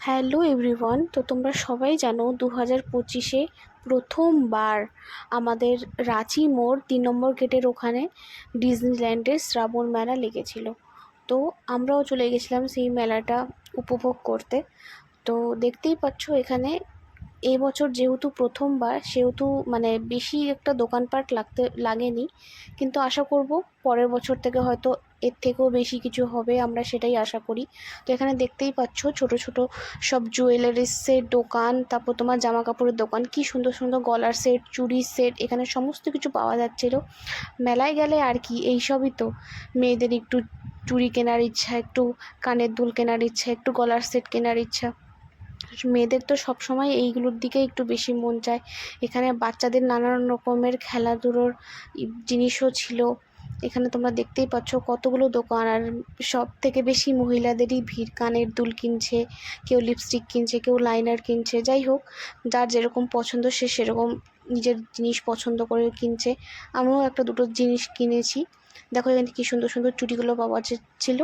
Hello everyone. তো তোমরা সবাই জানো 2025-এ প্রথমবার আমাদের রাঁচি মোড় 3 নম্বর গেটের ওখানে ডিজনিল্যান্ডের শ্রাবণ মেলা লেগেছিল। তো আমরাও চলে গেছিলাম সেই মেলাটা উপভোগ করতে। তো দেখতেই পাচ্ছ এখানে এবছর যেহেতু প্রথমবার সেহেতু বেশি একটা দোকানপাট লাগেনি, কিন্তু আশা করব পরের বছর থেকে হয়তো এর থেকেও বেশি কিছু হবে, আমরা সেটাই আশা করি। তো এখানে দেখতেই পাচ্ছ ছোট ছোট সব জুয়েলারিসের দোকান, তারপর তোমার জামা কাপড়ের দোকান, কি সুন্দর সুন্দর গলার সেট, চুড়ির সেট, এখানে সমস্ত কিছু পাওয়া যাচ্ছিল। মেলায় গেলে আর কি এইসবই তো, মেয়েদের একটু চুড়ি কেনার ইচ্ছা, একটু কানের দুল কেনার ইচ্ছা, একটু গলার সেট কেনার ইচ্ছা। মেয়েদের তো সবসময় এইগুলোর দিকে একটু বেশি মন চায়। এখানে বাচ্চাদের নানান রকমের খেলাধুলোর জিনিসও ছিল। এখানে তোমরা দেখতেই পাচ্ছ কতগুলো দোকান, আর সব থেকে বেশি মহিলাদেরই ভিড়। কানের দুল কিনছে, কেউ লিপস্টিক কিনছে, কেউ লাইনার কিনছে। যাই হোক, যার যেরকম পছন্দ সে সেরকম নিজের জিনিস পছন্দ করে কিনছে। আমিও একটা দুটো জিনিস কিনেছি। দেখো এখানে কি সুন্দর সুন্দর চুড়িগুলো পাওয়া যাচ্ছিল।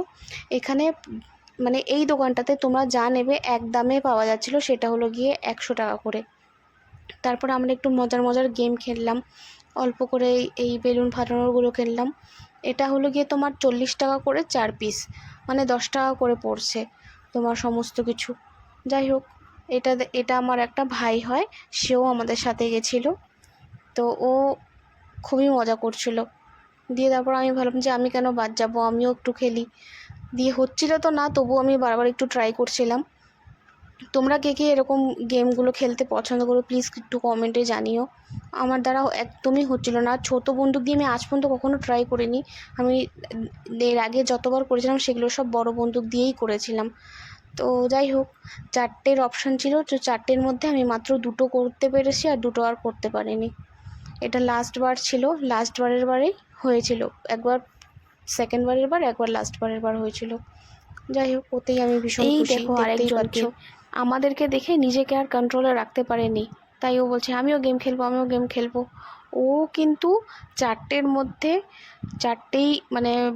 এখানে এই দোকানটাতে তোমরা যা নেবে এক দামে পাওয়া যাচ্ছিলো, সেটা হলো গিয়ে 100 টাকা করে। তারপরে আমরা একটু মজার মজার গেম খেললাম, অল্প করে এই বেলুন ফাটানোরগুলো খেললাম। এটা হলো গিয়ে তোমার 40 টাকা করে 4 পিস, 10 টাকা করে পড়ছে তোমার সমস্ত কিছু। যাই হোক, এটা আমার একটা ভাই হয়, সেও আমাদের সাথে গেছিলো। তো ও খুবই মজা করছিল। দিয়ে তারপর আমি ভাবলাম যে আমি কেন বাদ যাবো, আমিও একটু খেলি। দিয়ে হচ্ছিল তো না, তবুও আমি বারবার একটু ট্রাই করছিলাম। তোমরা কে কে এরকম গেমগুলো খেলতে পছন্দ করো প্লিজ একটু কমেন্টে জানিও। আমার দ্বারা একদমই হচ্ছিল না। ছোট বন্দুক দিয়ে আমি আজ পর্যন্ত কখনো ট্রাই করিনি। আমি এর আগে যতবার করেছিলাম সেগুলো সব বড় বন্দুক দিয়েই করেছিলাম। তো যাই হোক, 4টের অপশান ছিল, তো 4টের মধ্যে আমি মাত্র 2টো করতে পেরেছি, আর 2টো আর করতে পারিনি। এটা লাস্ট বার ছিল, লাস্ট বারের বারেই হয়েছিল। একবার সেকেন্ড বারের বার, একবার লাস্ট বারের বার হয়েছিল। যাই হোক, ওতেই আমি ভীষণ খুশি। দেখো আরেকজনকে, আমাদেরকে দেখে নিজেকে আর কন্ট্রোলে রাখতে পারেনি, তাই ও বলছে আমিও গেম খেলবো, আমিও গেম খেলবো। ও কিন্তু 4টের মধ্যে 4টেই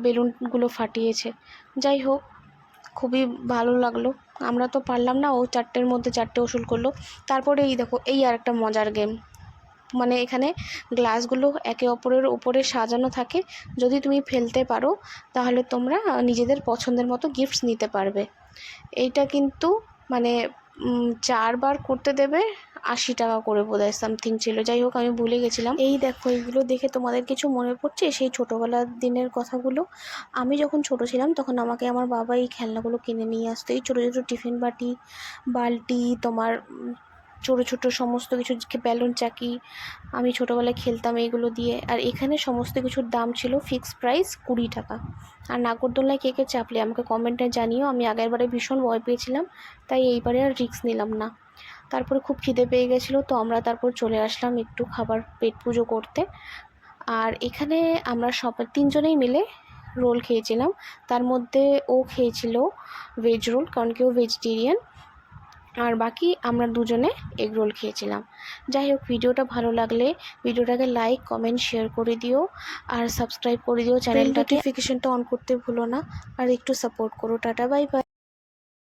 বেলুনগুলো ফাটিয়েছে। যাই হোক, খুবই ভালো লাগলো। আমরা তো পারলাম না, ও 4টের মধ্যে 4টে উসুল করলো। তারপরে এই দেখো, এই আর একটা মজার গেম। এখানে গ্লাসগুলো একে অপরের উপরে সাজানো থাকে। যদি তুমি ফেলতে পারো তাহলে তোমরা নিজেদের পছন্দের মতো গিফটস নিতে পারবে। এইটা কিন্তু 4বার করতে দেবে, 80 টাকা করে বোধহয় সামথিং ছিল। যাই হোক, আমি ভুলে গেছিলাম। এই দেখো, এইগুলো দেখে তোমাদের কিছু মনে পড়ছে সেই ছোটোবেলার দিনের কথাগুলো? আমি যখন ছোট ছিলাম তখন আমাকে আমার বাবা এই খেলনাগুলো কিনে নিয়ে আসতো। এই ছোটো ছোটো টিফিন বাটি, বালতি, তোমার ছোটো ছোটো সমস্ত কিছু, বেলুন চাকি। আমি ছোটোবেলায় খেলতাম এইগুলো দিয়ে। আর এখানে সমস্ত কিছুর দাম ছিল ফিক্সড প্রাইস 20 টাকা। আর নাগরদোলনায় কে কে চাপলে আমাকে কমেন্টে জানিও। আমি আগের বারে ভীষণ ভয় পেয়েছিলাম, তাই এইবারে আর রিস্ক নিলাম না। তারপরে খুব খিদে পেয়ে গেছিলো, তো আমরা তারপর চলে আসলাম একটু খাবার পেট পুজো করতে। আর এখানে আমরা সব 3জনেই মিলে রোল খেয়েছিলাম। তার মধ্যে ও খেয়েছিল ভেজ রোল, কারণ কেউ ভেজিটেরিয়ান, আর বাকি আমরা 2জনে এগ রোল খেয়েছিলাম। যাই হোক, ভিডিওটা ভালো লাগলে ভিডিওটাকে লাইক, কমেন্ট, শেয়ার করে দিও, আর সাবস্ক্রাইব করে দিও চ্যানেলটা। নোটিফিকেশনটা অন করতে ভুলো না, আর একটু সাপোর্ট করো। Tata, bye bye.